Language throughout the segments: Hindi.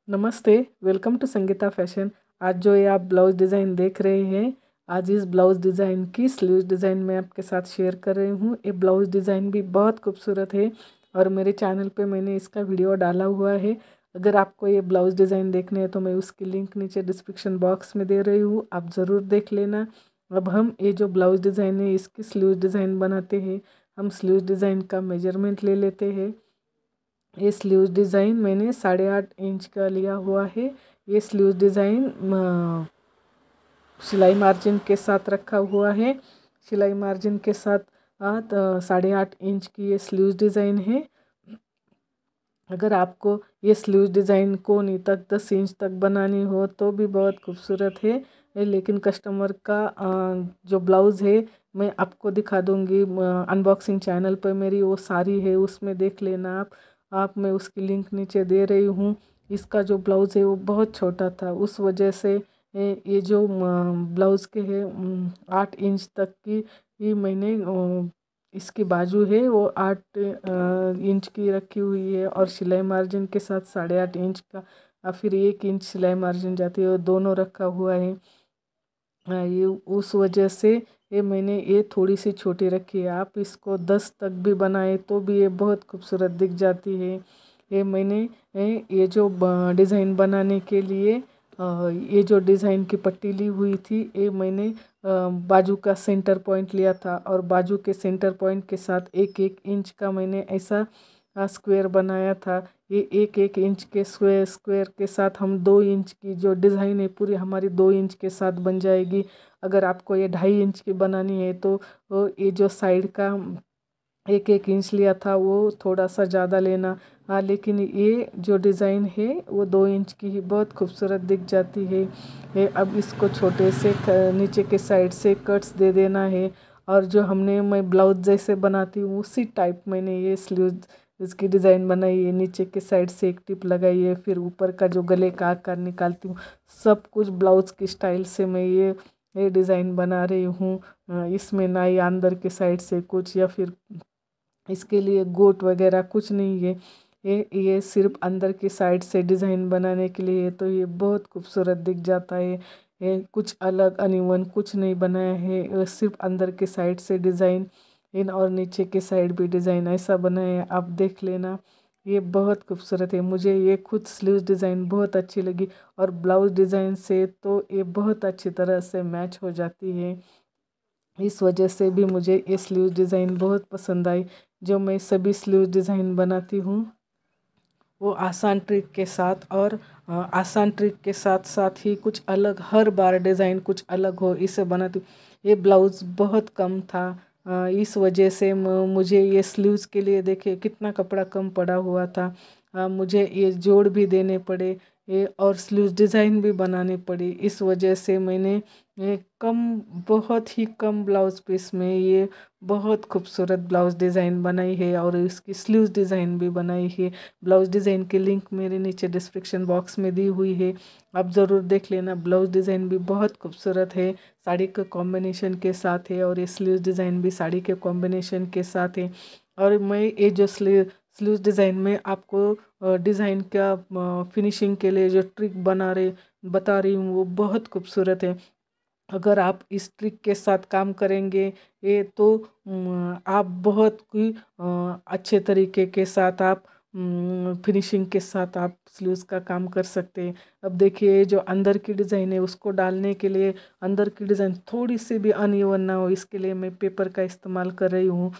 नमस्ते। Welcome to Sangeeta fashion. आज जो ये आप ब्लाउज डिज़ाइन देख रहे हैं, आज इस ब्लाउज डिज़ाइन की स्लीव्स डिज़ाइन मैं आपके साथ शेयर कर रही हूँ। ये ब्लाउज डिज़ाइन भी बहुत खूबसूरत है और मेरे चैनल पे मैंने इसका वीडियो डाला हुआ है। अगर आपको ये ब्लाउज डिज़ाइन देखने हैं तो मैं उसकी लिंक नीचे डिस्क्रिप्शन बॉक्स में दे रही हूँ, आप ज़रूर देख लेना। अब हम ये जो ब्लाउज डिज़ाइन है इसकी स्लीव्स डिज़ाइन बनाते हैं। हम स्लीव्स डिज़ाइन का मेजरमेंट ले लेते हैं। ये स्लीव्स डिज़ाइन मैंने 8.5 इंच का लिया हुआ है। ये स्लीव्स डिज़ाइन सिलाई मार्जिन के साथ रखा हुआ है। सिलाई मार्जिन के साथ 8.5 इंच की ये स्लीव्स डिज़ाइन है। अगर आपको ये स्लीव्स डिज़ाइन कोनी तक 10 इंच तक बनानी हो तो भी बहुत खूबसूरत है। लेकिन कस्टमर का जो ब्लाउज़ है मैं आपको दिखा दूँगी अनबॉक्सिंग चैनल पर मेरी वो सारी है, उसमें देख लेना आप। मैं उसकी लिंक नीचे दे रही हूँ। इसका जो ब्लाउज़ है वो बहुत छोटा था, उस वजह से ये जो ब्लाउज़ के है 8 इंच तक की ये मैंने इसकी बाजू है वो 8 इंच की रखी हुई है और सिलाई मार्जिन के साथ 8.5 इंच का और फिर 1 इंच सिलाई मार्जिन जाती है, वो दोनों रखा हुआ है। ये उस वजह से ये मैंने ये थोड़ी सी छोटी रखी है। आप इसको 10 तक भी बनाए तो भी ये बहुत खूबसूरत दिख जाती है। ये मैंने ये जो डिज़ाइन बनाने के लिए ये जो डिज़ाइन की पट्टी ली हुई थी, ये मैंने बाजू का सेंटर पॉइंट लिया था और बाजू के सेंटर पॉइंट के साथ 1-1 इंच का मैंने ऐसा स्क्वायर बनाया था। ये 1-1 इंच के स्क्वायर के साथ हम 2 इंच की जो डिज़ाइन है पूरी हमारी 2 इंच के साथ बन जाएगी। अगर आपको ये 2.5 इंच की बनानी है तो ये जो साइड का 1-1 इंच लिया था वो थोड़ा सा ज़्यादा लेना। हाँ, लेकिन ये जो डिज़ाइन है वो 2 इंच की ही बहुत खूबसूरत दिख जाती है। अब इसको छोटे से नीचे के साइड से कट्स दे देना है और जो मैं ब्लाउज जैसे बनाती हूँ उसी टाइप मैंने ये स्लीव इसकी डिज़ाइन बनाई है। नीचे के साइड से एक टिप लगाई है, फिर ऊपर का जो गले का आकार निकालती हूँ, सब कुछ ब्लाउज की स्टाइल से मैं ये डिज़ाइन बना रही हूँ। इसमें ना ही अंदर के साइड से कुछ या फिर इसके लिए गोट वगैरह कुछ नहीं है। ये सिर्फ अंदर की साइड से डिज़ाइन बनाने के लिए है, तो ये बहुत खूबसूरत दिख जाता है। ये कुछ अलग अनइवन कुछ नहीं बनाया है, सिर्फ अंदर के साइड से डिज़ाइन इन और नीचे के साइड भी डिज़ाइन ऐसा बनाया है। आप देख लेना, ये बहुत खूबसूरत है। मुझे ये खुद स्लीव्स डिज़ाइन बहुत अच्छी लगी और ब्लाउज डिज़ाइन से तो ये बहुत अच्छी तरह से मैच हो जाती है। इस वजह से भी मुझे ये स्लीव डिज़ाइन बहुत पसंद आई। जो मैं सभी स्लीव डिज़ाइन बनाती हूँ वो आसान ट्रिक के साथ और आसान ट्रिक के साथ साथ ही कुछ अलग, हर बार डिज़ाइन कुछ अलग हो इसे बनाती हूँ। ये ब्लाउज़ बहुत कम था, इस वजह से मुझे ये स्लीव्स के लिए देखिए कितना कपड़ा कम पड़ा हुआ था। मुझे ये जोड़ भी देने पड़े ये और स्लीव्स डिज़ाइन भी बनाने पड़ी। इस वजह से मैंने ये बहुत ही कम ब्लाउज़ पीस में ये बहुत खूबसूरत ब्लाउज़ डिज़ाइन बनाई है और इसकी स्लीव्स डिज़ाइन भी बनाई है। ब्लाउज़ डिज़ाइन की लिंक मेरे नीचे डिस्क्रिप्शन बॉक्स में दी हुई है, आप ज़रूर देख लेना। ब्लाउज़ डिज़ाइन भी बहुत खूबसूरत है, साड़ी के कॉम्बिनेशन के साथ है और ये स्लीव्स डिज़ाइन भी साड़ी के कॉम्बिनेशन के साथ है। और मैं ये जो स्लीव्स डिज़ाइन में आपको डिज़ाइन का फिनिशिंग के लिए जो ट्रिक बता रही हूँ वो बहुत खूबसूरत है। अगर आप इस ट्रिक के साथ काम करेंगे ये तो आप बहुत ही अच्छे तरीके के साथ आप फिनिशिंग के साथ आप स्लीव्स का काम कर सकते हैं। अब देखिए जो अंदर की डिज़ाइन है उसको डालने के लिए अंदर की डिज़ाइन थोड़ी सी भी अनइवन ना हो, इसके लिए मैं पेपर का इस्तेमाल कर रही हूँ।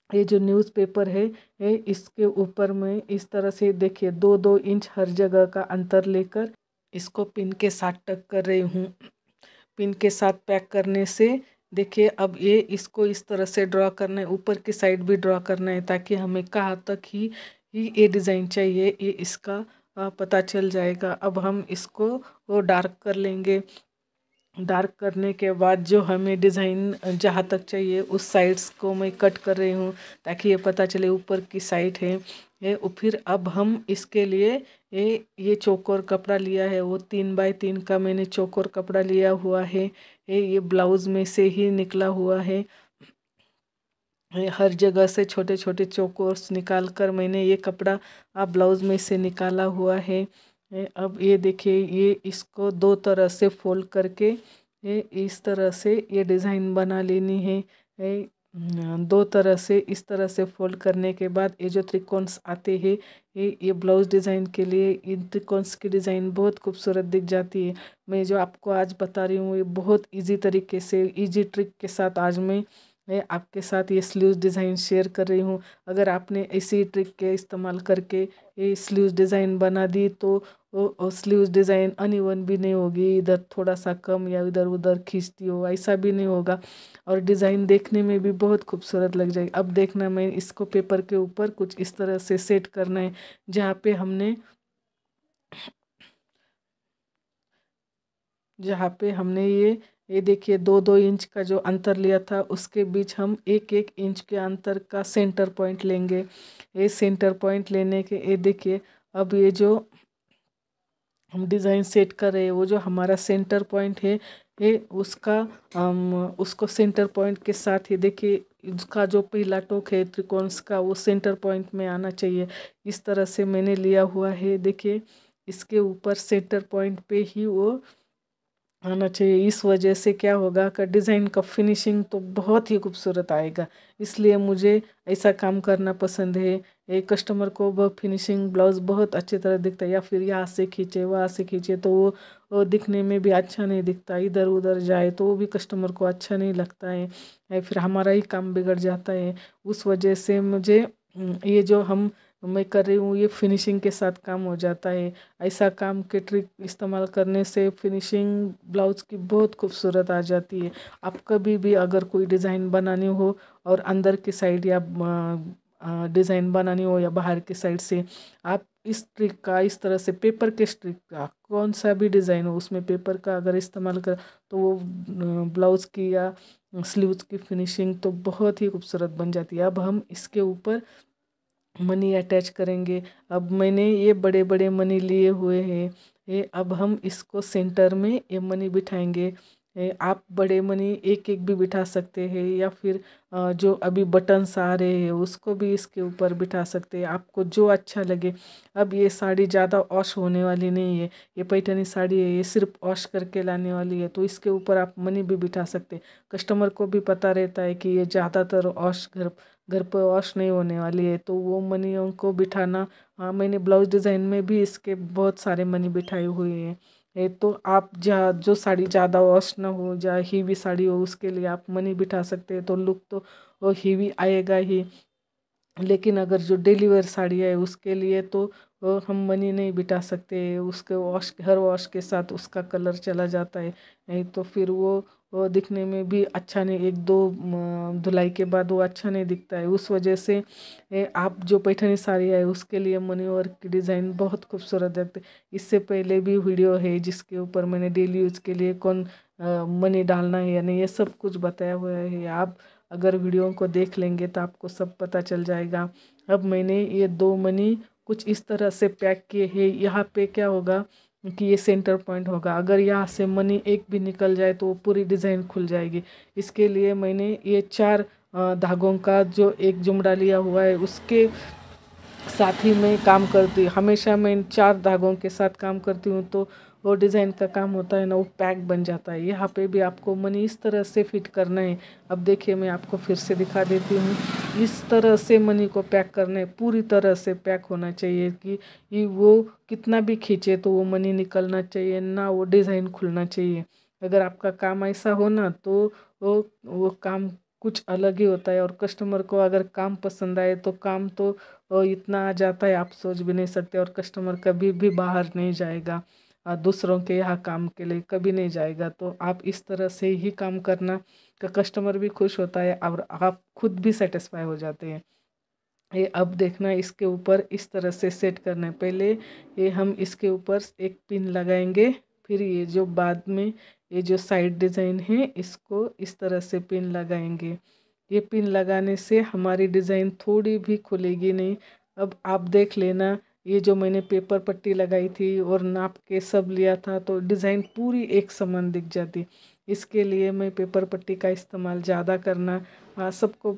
ये जो न्यूज़पेपर है इसके ऊपर मैं इस तरह से देखिए 2-2 इंच हर जगह का अंतर लेकर इसको पिन के साथ टक कर रही हूँ। पिन के साथ पैक करने से देखिए अब ये इसको इस तरह से ड्रॉ करना है, ऊपर की साइड भी ड्रॉ करना है ताकि हमें कहाँ तक ही ये डिज़ाइन चाहिए ये इसका पता चल जाएगा। अब हम इसको वो डार्क कर लेंगे। डार्क करने के बाद जो हमें डिज़ाइन जहाँ तक चाहिए उस साइड्स को मैं कट कर रही हूँ ताकि ये पता चले ऊपर की साइड है ये। फिर अब हम इसके लिए ये चौकोर कपड़ा लिया है, वो 3x3 का मैंने चौकोर कपड़ा लिया हुआ है। ये ब्लाउज़ में से ही निकला हुआ है। हर जगह से छोटे छोटे चौकोर्स निकाल कर मैंने ये कपड़ा ब्लाउज़ में से निकाला हुआ है। अब ये देखिए, ये इसको दो तरह से फोल्ड करके ये इस तरह से ये डिज़ाइन बना लेनी है। दो तरह से इस तरह से फोल्ड करने के बाद ये जो त्रिकोण्स आते हैं, ये ब्लाउज डिज़ाइन के लिए इन त्रिकोण्स की डिज़ाइन बहुत खूबसूरत दिख जाती है। मैं जो आपको आज बता रही हूँ, ये बहुत इजी तरीके से, इजी ट्रिक के साथ आज मैं आपके साथ ये स्लीव्स डिज़ाइन शेयर कर रही हूँ। अगर आपने इसी ट्रिक के इस्तेमाल करके ये स्लीव्स डिज़ाइन बना दी तो वो स्लीव्स डिज़ाइन अनइवन भी नहीं होगी, इधर थोड़ा सा कम या इधर उधर खींचती हो ऐसा भी नहीं होगा, और डिज़ाइन देखने में भी बहुत खूबसूरत लग जाएगी। अब देखना, मैं इसको पेपर के ऊपर कुछ इस तरह से सेट करना है, जहाँ पे हमने ये देखिए 2-2 इंच का जो अंतर लिया था, उसके बीच हम 1-1 इंच के अंतर का सेंटर पॉइंट लेंगे। ये सेंटर पॉइंट लेने के ये देखिए, अब ये जो हम डिज़ाइन सेट कर रहे हैं, वो जो हमारा सेंटर पॉइंट है, ये उसको सेंटर पॉइंट के साथ ही देखिए, उसका जो पहला टोक है त्रिकोण का, वो सेंटर पॉइंट में आना चाहिए। इस तरह से मैंने लिया हुआ है, देखिए इसके ऊपर सेंटर पॉइंट पे ही वो आना चाहिए। इस वजह से क्या होगा कि डिज़ाइन का फिनिशिंग तो बहुत ही खूबसूरत आएगा। इसलिए मुझे ऐसा काम करना पसंद है। एक कस्टमर को वह फिनिशिंग ब्लाउज़ बहुत अच्छी तरह दिखता है, या फिर यहाँ से खींचे वहाँ से खींचे तो वो दिखने में भी अच्छा नहीं दिखता, इधर उधर जाए तो वो भी कस्टमर को अच्छा नहीं लगता है, या फिर हमारा ही काम बिगड़ जाता है। उस वजह से मुझे ये जो मैं कर रही हूँ, ये फिनिशिंग के साथ काम हो जाता है। ऐसा काम के ट्रिक इस्तेमाल करने से फिनिशिंग ब्लाउज़ की बहुत खूबसूरत आ जाती है। आप कभी भी अगर कोई डिज़ाइन बनानी हो और अंदर की साइड या डिज़ाइन बनानी हो या बाहर की साइड से, आप इस ट्रिक का इस तरह से पेपर के स्ट्रिक का कौन सा भी डिज़ाइन हो उसमें पेपर का अगर इस्तेमाल कर, तो वो ब्लाउज़ की या स्लीव्स की फिनिशिंग तो बहुत ही खूबसूरत बन जाती है। अब हम इसके ऊपर मनी अटैच करेंगे। अब मैंने ये बड़े बड़े मनी लिए हुए हैं, ये अब हम इसको सेंटर में ये मनी बिठाएंगे। आप बड़े मनी एक एक भी बिठा सकते हैं, या फिर जो अभी बटन्स आ रहे हैं उसको भी इसके ऊपर बिठा सकते हैं, आपको जो अच्छा लगे। अब ये साड़ी ज़्यादा वॉश होने वाली नहीं है, ये पैठनी साड़ी है, ये सिर्फ वॉश करके लाने वाली है, तो इसके ऊपर आप मनी भी बिठा सकते हैं। कस्टमर को भी पता रहता है कि ये ज़्यादातर वॉश घर पर वॉश नहीं होने वाली है, तो वो मनियों को बिठाना, हाँ मैंने ब्लाउज डिज़ाइन में भी इसके बहुत सारे मनी बिठाए हुए हैं। तो आप जो साड़ी ज़्यादा वॉश ना हो, या हीवी साड़ी हो, उसके लिए आप मनी बिठा सकते हैं, तो लुक तो वो हीवी आएगा ही। लेकिन अगर जो डेली वेयर साड़ी है उसके लिए तो हम मनी नहीं बिठा सकते, उसके हर वॉश के साथ उसका कलर चला जाता है, नहीं तो फिर वो दिखने में भी अच्छा नहीं, एक दो धुलाई के बाद वो अच्छा नहीं दिखता है। उस वजह से आप जो पैठनी साड़ी है उसके लिए मनी वर्क की डिज़ाइन बहुत खूबसूरत दिखते। इससे पहले भी वीडियो है जिसके ऊपर मैंने डेली यूज के लिए कौन मनी डालना है या नहीं, ये सब कुछ बताया हुआ है। आप अगर वीडियो को देख लेंगे तो आपको सब पता चल जाएगा। अब मैंने ये 2 मनी कुछ इस तरह से पैक किए हैं। यहाँ पे क्या होगा कि ये सेंटर पॉइंट होगा, अगर यहाँ से मनी एक भी निकल जाए तो वो पूरी डिज़ाइन खुल जाएगी। इसके लिए मैंने ये 4 धागों का जो एक जुमड़ा लिया हुआ है उसके साथ ही मैं काम करती हूँ। हमेशा मैं इन 4 धागों के साथ काम करती हूँ, तो वो डिज़ाइन का काम होता है ना, वो पैक बन जाता है। यहाँ पे भी आपको मनी इस तरह से फिट करना है। अब देखिए मैं आपको फिर से दिखा देती हूँ, इस तरह से मनी को पैक करना है, पूरी तरह से पैक होना चाहिए कि वो कितना भी खींचे तो वो मनी निकलना चाहिए ना, वो डिज़ाइन खुलना चाहिए। अगर आपका काम ऐसा हो ना, तो वो काम कुछ अलग ही होता है, और कस्टमर को अगर काम पसंद आए तो काम तो इतना आ जाता है आप सोच भी नहीं सकते, और कस्टमर कभी भी बाहर नहीं जाएगा, दूसरों के यहाँ काम के लिए कभी नहीं जाएगा। तो आप इस तरह से ही काम करना का कस्टमर भी खुश होता है और आप खुद भी सेटिस्फाई हो जाते हैं। ये अब देखना, इसके ऊपर इस तरह से सेट करना है। पहले ये हम इसके ऊपर एक पिन लगाएंगे, फिर ये जो बाद में ये जो साइड डिज़ाइन है इसको इस तरह से पिन लगाएंगे। ये पिन लगाने से हमारी डिज़ाइन थोड़ी भी खुलेगी नहीं। अब आप देख लेना, ये जो मैंने पेपर पट्टी लगाई थी और नाप के सब लिया था, तो डिज़ाइन पूरी एक समान दिख जाती। इसके लिए मैं पेपर पट्टी का इस्तेमाल ज़्यादा करना सबको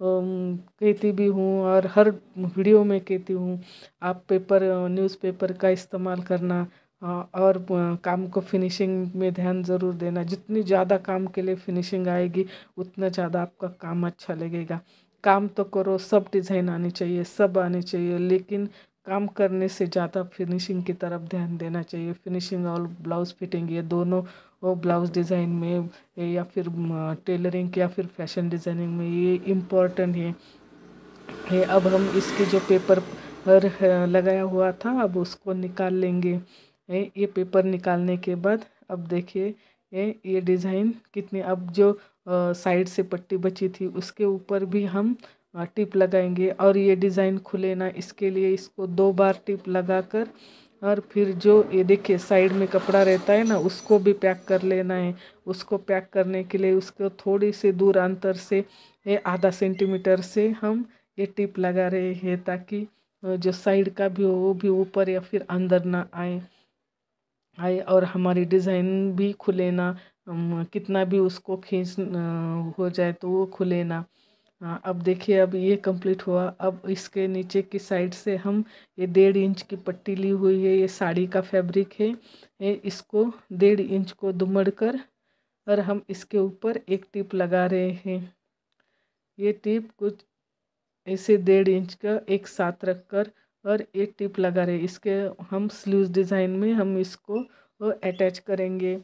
कहती भी हूँ और हर वीडियो में कहती हूँ, आप न्यूज़पेपर का इस्तेमाल करना। और काम को फिनिशिंग में ध्यान ज़रूर देना। जितनी ज़्यादा काम के लिए फिनिशिंग आएगी उतना ज़्यादा आपका काम अच्छा लगेगा। काम तो करो, सब डिज़ाइन आनी चाहिए, सब आनी चाहिए, लेकिन काम करने से ज़्यादा फिनिशिंग की तरफ ध्यान देना चाहिए। फिनिशिंग और ब्लाउज़ फिटिंग ये दोनों, वो ब्लाउज़ डिज़ाइन में या फिर टेलरिंग या फिर फैशन डिज़ाइनिंग में ये इम्पोर्टेंट है। अब हम इसके जो पेपर पर लगाया हुआ था, अब उसको निकाल लेंगे। ये पेपर निकालने के बाद अब देखिए ये डिज़ाइन कितनी, अब जो साइड से पट्टी बची थी उसके ऊपर भी हम टिप लगाएंगे। और ये डिज़ाइन खुले ना, इसके लिए इसको 2 बार टिप लगाकर, और फिर जो ये देखिए साइड में कपड़ा रहता है ना, उसको भी पैक कर लेना है। उसको पैक करने के लिए उसको थोड़ी सी दूर अंतर से, ये आधा सेंटीमीटर से हम ये टिप लगा रहे हैं, ताकि जो साइड का भी हो वो भी ऊपर या फिर अंदर ना आए और हमारी डिज़ाइन भी खुले ना। कितना भी उसको खींच हो जाए तो वो खुले ना। अब देखिए, अब ये कंप्लीट हुआ। अब इसके नीचे की साइड से हम ये 1.5 इंच की पट्टी ली हुई है, ये साड़ी का फैब्रिक है। ये इसको 1.5 इंच को दुमड़ कर और हम इसके ऊपर एक टिप लगा रहे हैं। ये टिप कुछ ऐसे 1.5 इंच का एक साथ रखकर और एक टिप लगा रहे, इसके हम स्लीव्स डिज़ाइन में हम इसको अटैच करेंगे।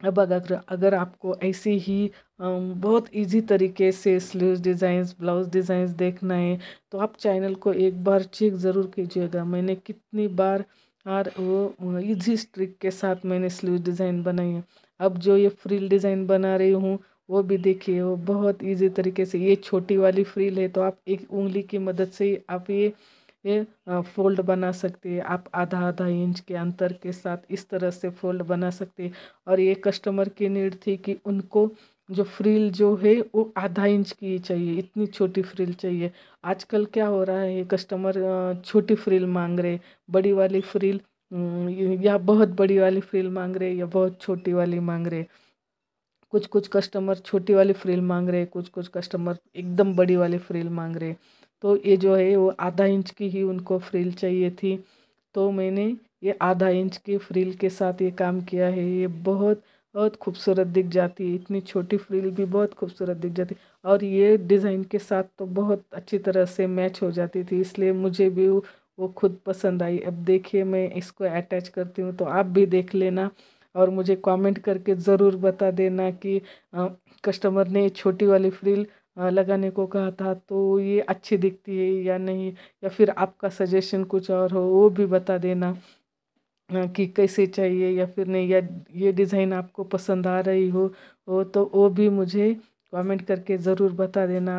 अब अगर आपको ऐसे ही बहुत इजी तरीके से स्लीव्स डिज़ाइंस, ब्लाउज डिज़ाइंस देखना है तो आप चैनल को एक बार चेक ज़रूर कीजिएगा। मैंने कितनी बार और वो इजी ट्रिक के साथ मैंने स्लीव डिज़ाइन बनाई है। अब जो ये फ्रिल डिज़ाइन बना रही हूँ वो भी देखिए, वो बहुत इजी तरीके से, ये छोटी वाली फ्रिल है तो आप एक उंगली की मदद से ही आप ये फोल्ड बना सकते हैं। आप आधा आधा इंच के अंतर के साथ इस तरह से फोल्ड बना सकते हैं। और ये कस्टमर की नीड थी कि उनको जो फ्रिल जो है वो आधा इंच की ही चाहिए, इतनी छोटी फ्रिल चाहिए। आजकल क्या हो रहा है, कस्टमर छोटी फ्रिल मांग रहे, बड़ी वाली फ्रिल या बहुत बड़ी वाली फ्रिल मांग रहे या बहुत छोटी वाली मांग रहे। कुछ कुछ कस्टमर छोटी वाली फ्रिल मांग रहे, कुछ कुछ कस्टमर एकदम बड़ी वाली फ्रिल मांग रहे। तो ये जो है वो आधा इंच की ही उनको फ्रिल चाहिए थी, तो मैंने ये आधा इंच की फ्रिल के साथ ये काम किया है। ये बहुत बहुत खूबसूरत दिख जाती है, इतनी छोटी फ्रिल भी बहुत खूबसूरत दिख जाती है। और ये डिज़ाइन के साथ तो बहुत अच्छी तरह से मैच हो जाती थी, इसलिए मुझे भी वो खुद पसंद आई। अब देखिए मैं इसको अटैच करती हूँ, तो आप भी देख लेना और मुझे कमेंट करके ज़रूर बता देना कि कस्टमर ने छोटी वाली फ्रिल लगाने को कहा था तो ये अच्छी दिखती है या नहीं, या फिर आपका सजेशन कुछ और हो वो भी बता देना कि कैसे चाहिए या फिर नहीं, या ये डिज़ाइन आपको पसंद आ रही हो तो वो भी मुझे कमेंट करके ज़रूर बता देना।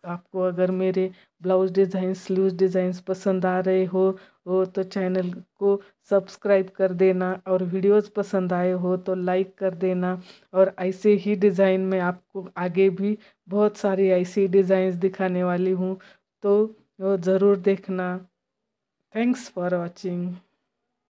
आपको अगर मेरे ब्लाउज डिज़ाइन, स्लीव्स डिज़ाइंस पसंद आ रहे हो तो चैनल को सब्सक्राइब कर देना, और वीडियोस पसंद आए हो तो लाइक कर देना। और ऐसे ही डिज़ाइन में आपको आगे भी बहुत सारी ऐसी डिज़ाइंस दिखाने वाली हूँ, तो वो ज़रूर देखना। Thanks for watching.